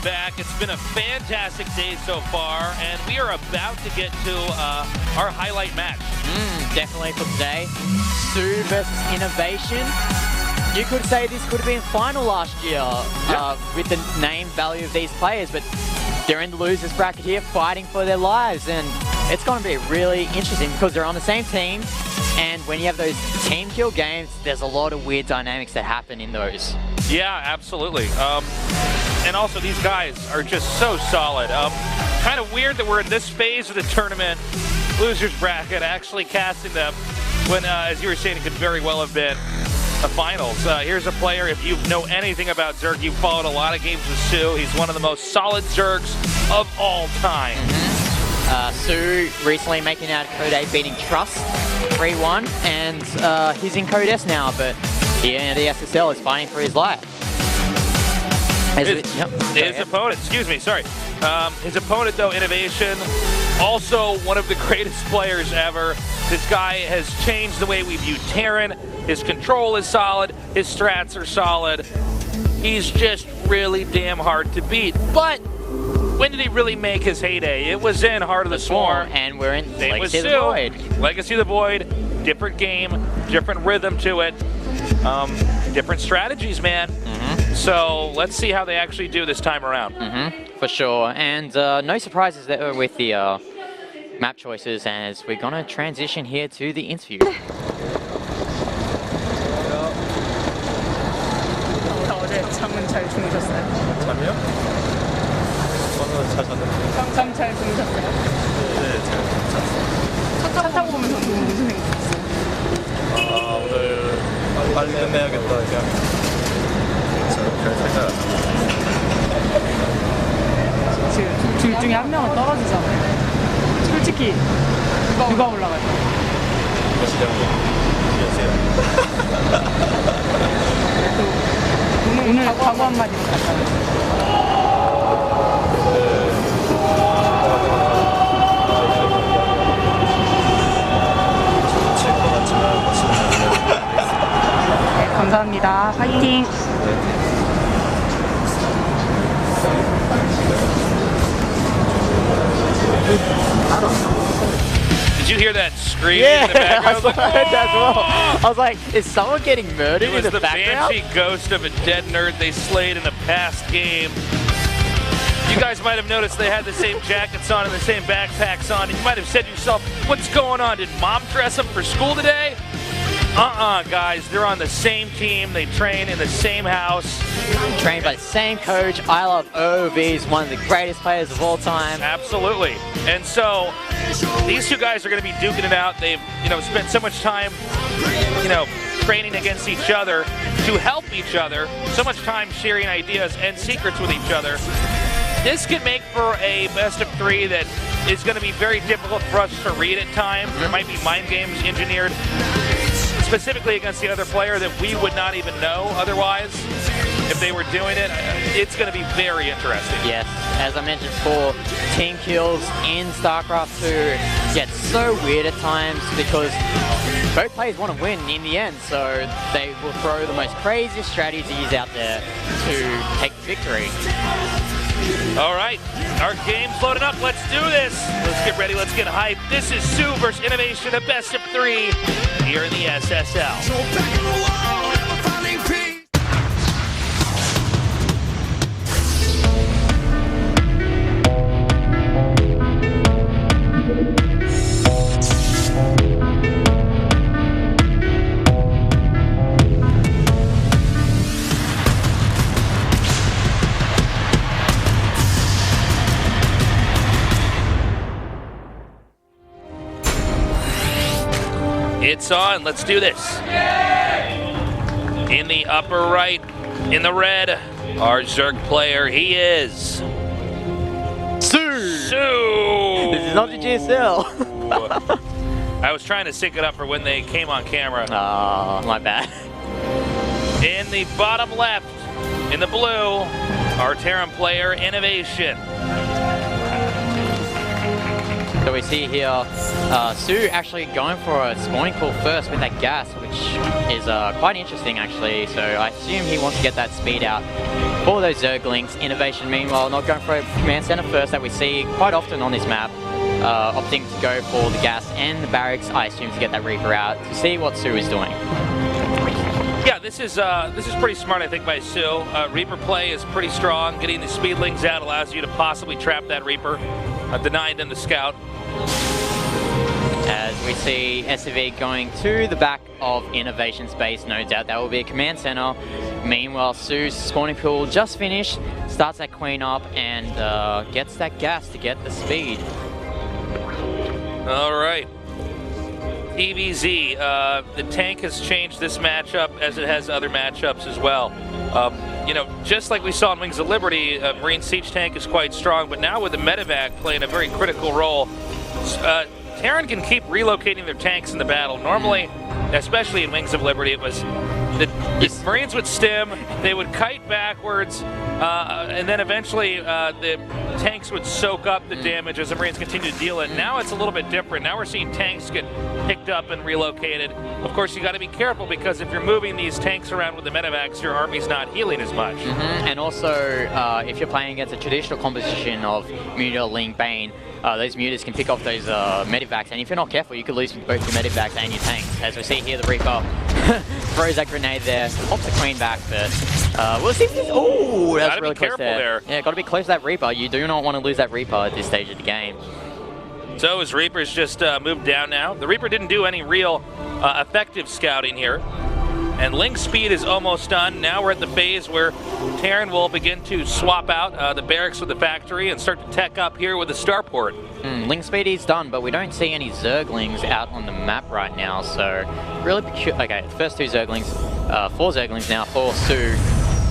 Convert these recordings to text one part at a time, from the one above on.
back. It's been a fantastic day so far, and we are about to get to our highlight match. Definitely for today. soO versus INnoVation. You could say this could have been final last year with the name value of these players, but they're in the losers bracket here fighting for their lives, and it's going to be really interesting because they're on the same team, and when you have those team kill games, there's a lot of weird dynamics that happen in those. Yeah, absolutely. And also these guys are just so solid. Kind of weird that we're in this phase of the tournament, losers bracket, actually casting them when, as you were saying, it could very well have been the finals. Here's a player, if you know anything about Zerg, you've followed a lot of games with soO. He's one of the most solid Zergs of all time. soO recently making out of Code 8, beating Trust 3-1, and he's in Code S now, but here in the SSL is fighting for his life. His opponent, excuse me, sorry. His opponent, though, INnoVation, also one of the greatest players ever. This guy has changed the way we view Terran. His control is solid. His strats are solid. He's just really damn hard to beat. But when did he really make his heyday? It was in Heart of the Swarm. And we're in Same Legacy of the soO. Void. Legacy of the Void, different game, different rhythm to it, different strategies, man. So let's see how they actually do this time around. For sure, and no surprises there with the map choices, as we're gonna transition here to the interview. 어제 잠은 잘 주무셨어요? 잠이요? 저는 잘 잤는데. 잠 잘 주무셨어요? 네, 잘 잤어요. 차 타고 오면서 무슨 생각했어요? 아, 오늘 빨리 끝내야겠다, 그냥. 별 생각 안 하고. 지금 둘 중에 한 명은 떨어지잖아요. 솔직히 누가 올라갈까요? 오늘 각오 한마디 부탁드립니다. 네, 감사합니다. 파이팅! Did you hear that scream Yeah, in the background? I heard that as well. I was like, is someone getting murdered It was in the the background? banshee ghost of a dead nerd they slayed in a past game. You guys might have noticed they had the same jackets on and the same backpacks on, and you might have said to yourself, what's going on? Did mom dress them for school today? Guys, they're on the same team. They train in the same house. Trained by the same coach. I love OOV. He's one of the greatest players of all time. Absolutely. And so these two guys are going to be duking it out. They've, spent so much time, training against each other to help each other. So much time sharing ideas and secrets with each other. This could make for a best of 3 that is going to be very difficult for us to read at times. There might be mind games engineered specifically against the other player that we would not even know otherwise if they were doing it. It's going to be very interesting. Yes, as I mentioned before, team kills in Starcraft 2 get so weird at times because both players want to win in the end, so they will throw the most craziest strategies out there to take the victory. All right, our game's loaded up. Let's do this. Let's get ready. Let's get hyped. This is soO versus INnoVation, a best of 3 here in the SSL. It's on. Let's do this. In the upper right, in the red, our Zerg player, he is soO. This is not the GSL. I was trying to sync it up for when they came on camera. Oh, my bad. In the bottom left, in the blue, our Terran player, INnoVation. So we see here soO actually going for a spawning pool first with that gas, which is quite interesting actually. So I assume he wants to get that speed out for those Zerglings. INnoVation meanwhile not going for a command center first that we see quite often on this map. Opting to go for the gas and the barracks, I assume, to get that Reaper out to see what soO is doing. Yeah, this is pretty smart, I think, by soO. Reaper play is pretty strong. Getting the speedlings out allows you to possibly trap that Reaper, denying them the scout. As we see SSL going to the back of INnoVation's base, no doubt that will be a command center. Meanwhile, soO's spawning pool just finished, starts that queen up, and gets that gas to get the speed. All right. EBZ, the tank has changed this matchup as it has other matchups as well. You know, just like we saw in Wings of Liberty, Marine Siege tank is quite strong, but now with the medevac playing a very critical role, Terran can keep relocating their tanks in the battle. Normally, especially in Wings of Liberty, it was the Marines would stim, they would kite backwards, and then eventually the tanks would soak up the damage as the Marines continue to deal it. Now it's a little bit different. Now we're seeing tanks get picked up and relocated. Of course, you got to be careful because if you're moving these tanks around with the medevacs, your army's not healing as much. And also, if you're playing against a traditional composition of Muta, Ling, Bane, those mutas can pick off those medevacs, and if you're not careful, you could lose both your medevacs and your tanks. As we see here, the Reaper throws that grenade there, pops the queen back, but we'll see if this. Oh, that's really close there. Yeah, got to be close to that Reaper. You do not want to lose that Reaper at this stage of the game. So his Reaper's just moved down now. The Reaper didn't do any real effective scouting here. And Ling's speed is almost done. Now we're at the phase where Terran will begin to swap out the barracks with the factory and start to tech up here with the starport. Ling speed is done, but we don't see any Zerglings out on the map right now. So really, okay, first two Zerglings, 4 Zerglings now for soO.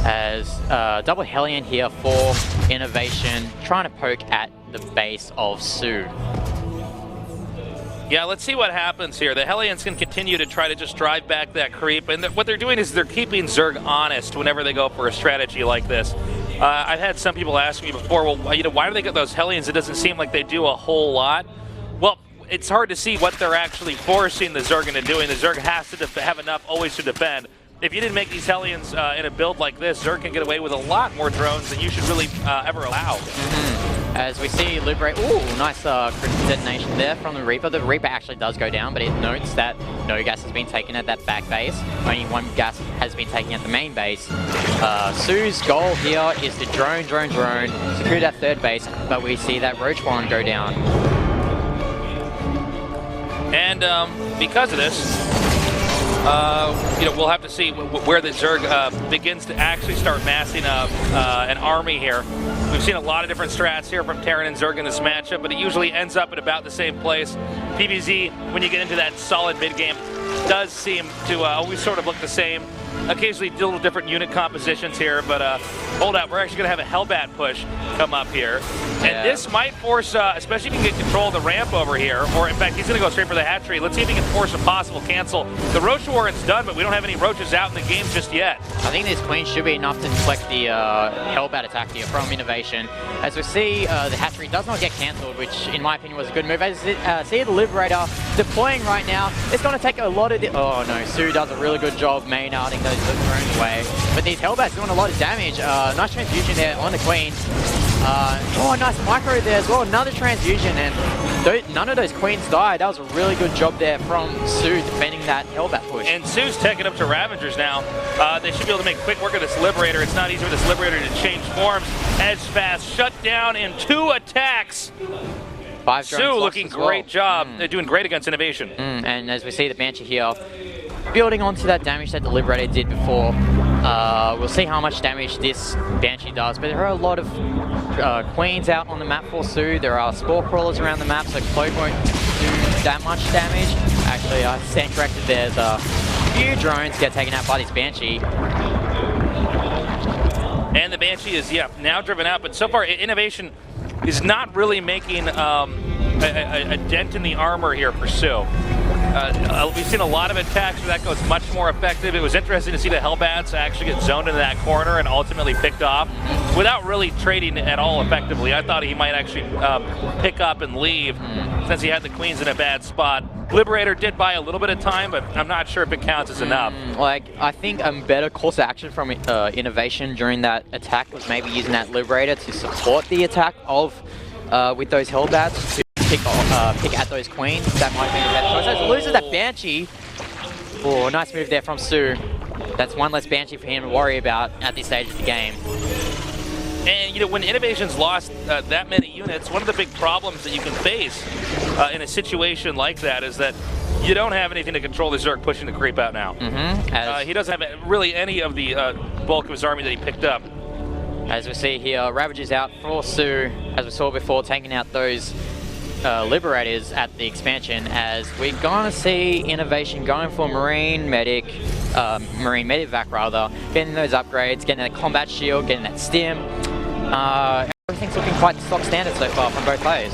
As double Hellion here for INnoVation, trying to poke at the base of soO. Yeah, let's see what happens here. The Hellions can continue to try to just drive back that creep, and what they're doing is they're keeping Zerg honest whenever they go for a strategy like this. I've had some people ask me before, well, you know, why do they get those Hellions? It doesn't seem like they do a whole lot. Well, it's hard to see what they're actually forcing the Zerg into doing. The Zerg has to have enough always to defend. If you didn't make these Hellions in a build like this, Zerg can get away with a lot more drones than you should really ever allow. As we see Liberate, ooh, nice detonation there from the Reaper. The Reaper actually does go down, but it notes that no gas has been taken at that back base. Only one gas has been taken at the main base. soO's goal here is to drone, secure that third base, but we see that Roach Warren go down. And because of this, you know, we'll have to see where the Zerg begins to actually start massing an army here. We've seen a lot of different strats here from Terran and Zerg in this matchup, but it usually ends up at about the same place. PvZ, when you get into that solid mid-game, does seem to always sort of look the same. Occasionally a little different unit compositions here, but hold up, we're actually going to have a Hellbat push come up here. And this might force, especially if you can get control of the ramp over here, or in fact, he's going to go straight for the hatchery. Let's see if he can force a possible cancel. The Roach Warren's done, but we don't have any Roaches out in the game just yet. I think this Queen should be enough to deflect the Hellbat attack here from INnoVation. As we see, the hatchery does not get cancelled, which in my opinion was a good move. As you see the Liberator deploying right now, it's going to take a lot of oh no, soO does a really good job Maynarding those drones away. But these Hellbats doing a lot of damage. Nice transfusion there on the Queen. Oh, nice micro there as well. Another transfusion, and none of those Queens died. That was a really good job there from soO defending that Hellbat push. And soO's taking up to Ravengers now. They should be able to make quick work of this Liberator. It's not easy for this Liberator to change forms. Edge fast, shut down in 2 attacks. 5 soO looking great job. They're doing great against INnoVation. And as we see the Banshee here, building onto that damage that the Liberator did before. We'll see how much damage this Banshee does, but there are a lot of Queens out on the map for soO. There are Spore Crawlers around the map, so Cloak won't do that much damage. Actually, I stand corrected, there's a few drones get taken out by this Banshee. And the Banshee is, now driven out, but so far INnoVation is not really making a dent in the armor here for soO. We've seen a lot of attacks where that goes much more effective. It was interesting to see the Hellbats actually get zoned into that corner and ultimately picked off without really trading at all effectively. I thought he might actually pick up and leave since he had the queens in a bad spot. Liberator did buy a little bit of time, but I'm not sure if it counts as enough. Like, I think a better course of action from INnoVation during that attack was maybe using that Liberator to support the attack of with those Hellbats to pick at those queens. That might be a better choice. As it loses that Banshee. Oh, nice move there from soO. That's one less Banshee for him to worry about at this stage of the game. And, you know, when INnoVation's lost that many units, one of the big problems that you can face in a situation like that is that you don't have anything to control the Zerg pushing the creep out now. He doesn't have really any of the bulk of his army that he picked up. As we see here, Ravager's out for soO, as we saw before, taking out those Liberators at the expansion, as we're going to see INnoVation going for Marine Medivac rather, getting those upgrades, getting that combat shield, getting that stim. Everything's looking quite stock standard so far from both players.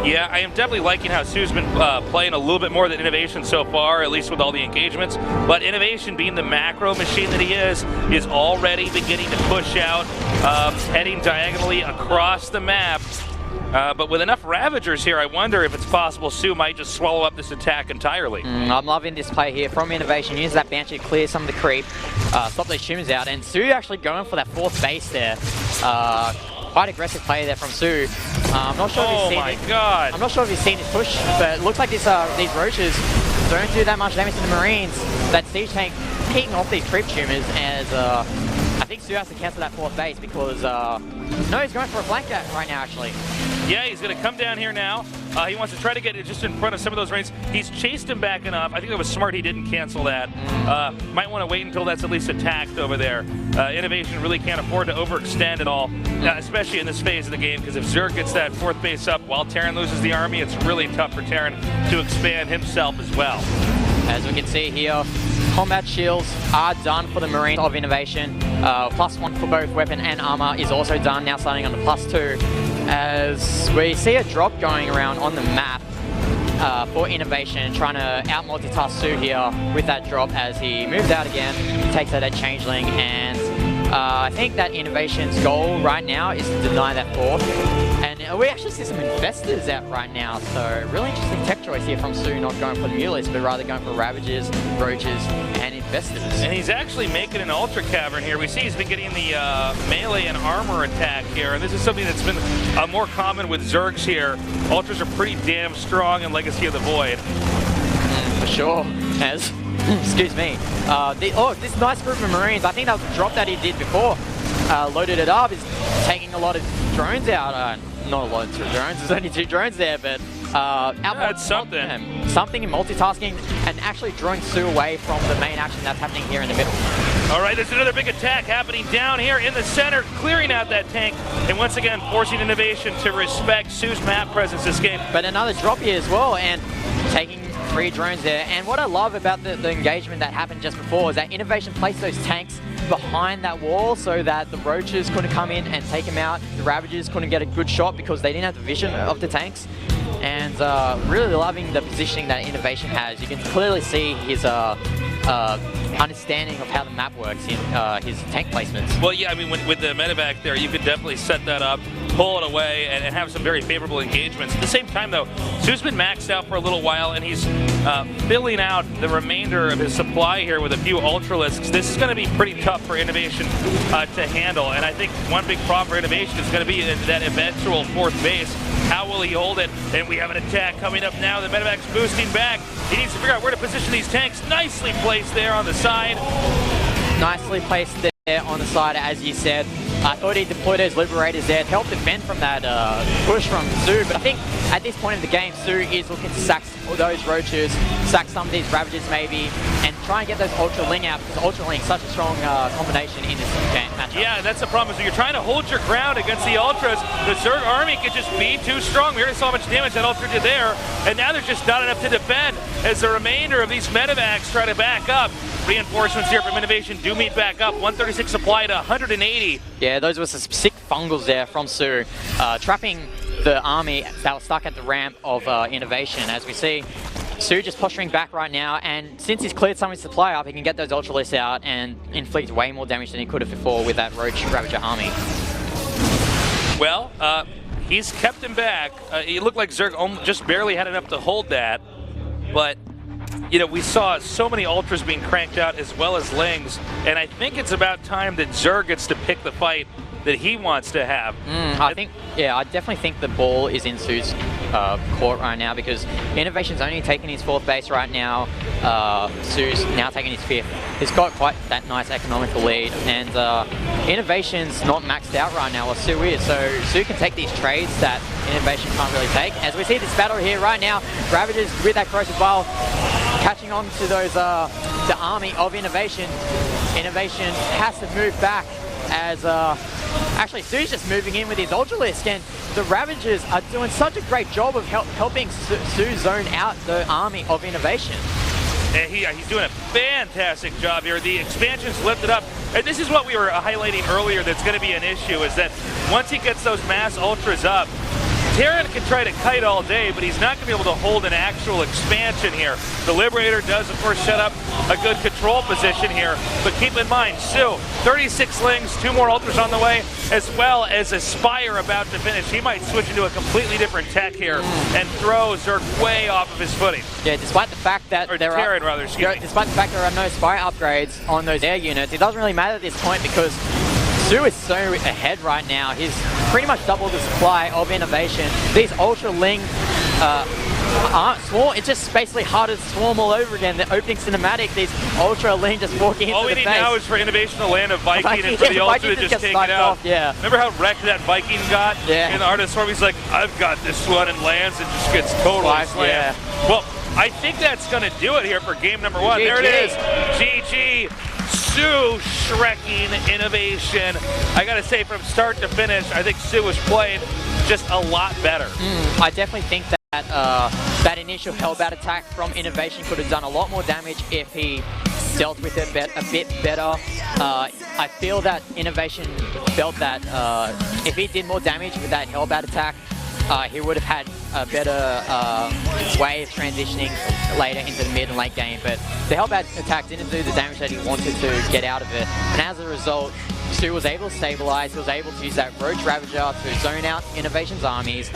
Yeah, I am definitely liking how soO's been playing a little bit more than INnoVation so far, at least with all the engagements. But INnoVation, being the macro machine that he is already beginning to push out, heading diagonally across the map. But with enough Ravagers here, I wonder if it's possible soO might just swallow up this attack entirely. I'm loving this play here from INnoVation. Use that Banshee to clear some of the creep, stop those humans out, and soO actually going for that fourth base there. Quite aggressive play there from soO. I'm not sure if he's seen it. God. I'm not sure if he's seen his push, but it looks like these Roaches don't do that much damage to the Marines. That Siege Tank picking off these creep tumors, as I think soO has to cancel that fourth base because no, he's going for a flank right now actually. Yeah, he's going to come down here now. He wants to try to get it just in front of some of those Marines. He's chased him back enough. I think it was smart he didn't cancel that. Might want to wait until that's at least attacked over there. INnoVation really can't afford to overextend at all, especially in this phase of the game, because if Zerg gets that fourth base up while Terran loses the army, it's really tough for Terran to expand himself as well. As we can see here, combat shields are done for the Marines of INnoVation. +1 for both weapon and armor is also done, now starting on the +2. As we see a drop going around on the map for INnoVation, trying to out-multitask soO here with that drop as he moves out again. He takes out that Changeling, and I think that INnoVation's goal right now is to deny that fourth. And we actually see some investors out right now, so really interesting tech choice here from soO, not going for the Mulists, but rather going for Ravagers, Roaches, and investors. And he's actually making an Ultra Cavern here. We see he's been getting the melee and armor attack here, and this is something that's been more common with Zergs here. Ultras are pretty damn strong in Legacy of the Void. For sure, as excuse me. This nice group of Marines, I think that was the drop that he did before. Loaded it up, is taking a lot of drones out. Not a lot of drones, there's only 2 drones there, but that's something. Something in multitasking and actually drawing soO away from the main action that's happening here in the middle. All right, there's another big attack happening down here in the center, clearing out that tank, and once again forcing INnoVation to respect soO's map presence this game. But another drop here as well, and taking 3 drones there. And what I love about the engagement that happened just before is that INnoVation placed those tanks behind that wall so that the Roaches couldn't come in and take him out. The Ravagers couldn't get a good shot because they didn't have the vision of the tanks. And really loving the positioning that INnoVation has. You can clearly see his understanding of how the map works in his tank placements. Well, yeah, I mean, with the medevac there, you could definitely set that up, pull it away, and have some very favorable engagements. At the same time, though, soO's been maxed out for a little while, and he's filling out the remainder of his supply here with a few Ultralisks. This is going to be pretty tough for INnoVation to handle, and I think one big problem for INnoVation is going to be that eventual fourth base. How will he hold it? And we have an attack coming up now. The medevac's boosting back. He needs to figure out where to position these tanks. Nicely placed there on the side. Nicely placed there on the side, as you said. I thought he deployed those Liberators there to help defend from that push from soO, but I think at this point in the game, soO is looking to sack those Roaches, sack some of these Ravagers maybe, and try and get those Ultra Ling out, because Ultra Ling is such a strong combination in this game matchup. Yeah, that's the problem, is when you're trying to hold your ground against the Ultras, the Zerg army can just be too strong. We already saw how much damage that Ultra did there, and now there's just not enough to defend as the remainder of these medevacs try to back up. Reinforcements here from INnoVation do meet back up. 136 supply to 180. Yeah, those were some sick fungals there from soO, trapping the army that was stuck at the ramp of INnoVation. As we see, soO just posturing back right now, and since he's cleared some of his supply up, he can get those Ultralisks out and inflict way more damage than he could have before with that Roach Ravager army. Well, he's kept him back. It looked like Zerg just barely had enough to hold that, but you know, we saw so many Ultras being cranked out as well as Lings, and I think it's about time that Zerg gets to pick the fight that he wants to have. I definitely think the ball is in soO's court right now, because INnoVation's only taking his 4th base right now. soO's now taking his 5th. He's got quite that nice economical lead, and INnoVation's not maxed out right now, or soO is, so soO can take these trades that INnoVation can't really take. As we see this battle here right now, Ravagers with that corrosive bile catching on to those the army of INnoVation. INnoVation has to move back as actually soO's just moving in with his Ultralisk, and the Ravagers are doing such a great job of helping soO zone out the army of INnoVation. And he's doing a fantastic job here. The expansion's lifted up, and this is what we were highlighting earlier that's going to be an issue, is that once he gets those mass Ultras up, Terran can try to kite all day, but he's not going to be able to hold an actual expansion here. The Liberator does, of course, set up a good control position here, but keep in mind, soO, 36 Lings, 2 more Ultras on the way, as well as a Spire about to finish. He might switch into a completely different tech here and throw Zerg way off of his footing. Yeah, despite the fact that Terran, rather, excuse me. Despite the fact there are no Spire upgrades on those air units, it doesn't really matter at this point, because soO is so ahead right now. He's pretty much doubled the supply of INnoVation. These Ultra Ling aren't swarm. It's just basically harder to swarm all over again. The opening cinematic, these Ultra Ling just walking into the face. All we need now is for INnoVation to land a Viking and for the Ultra to just take it out. Yeah. Remember how wrecked that Viking got in the Art of Storm? He's like, I've got this one, and lands and just gets totally slammed. Yeah. Well, I think that's going to do it here for game number 1. There it is. GG. soO shrekking INnoVation. I gotta say, from start to finish, I think soO was playing just a lot better. I definitely think that that initial Hellbat attack from INnoVation could have done a lot more damage if he dealt with it a bit better. I feel that INnoVation felt that if he did more damage with that Hellbat attack, he would have had a better way of transitioning later into the mid and late game, but the Hellbat attack didn't do the damage that he wanted to get out of it, and as a result, soO was able to stabilize. He was able to use that Roach Ravager to zone out INnoVation's armies.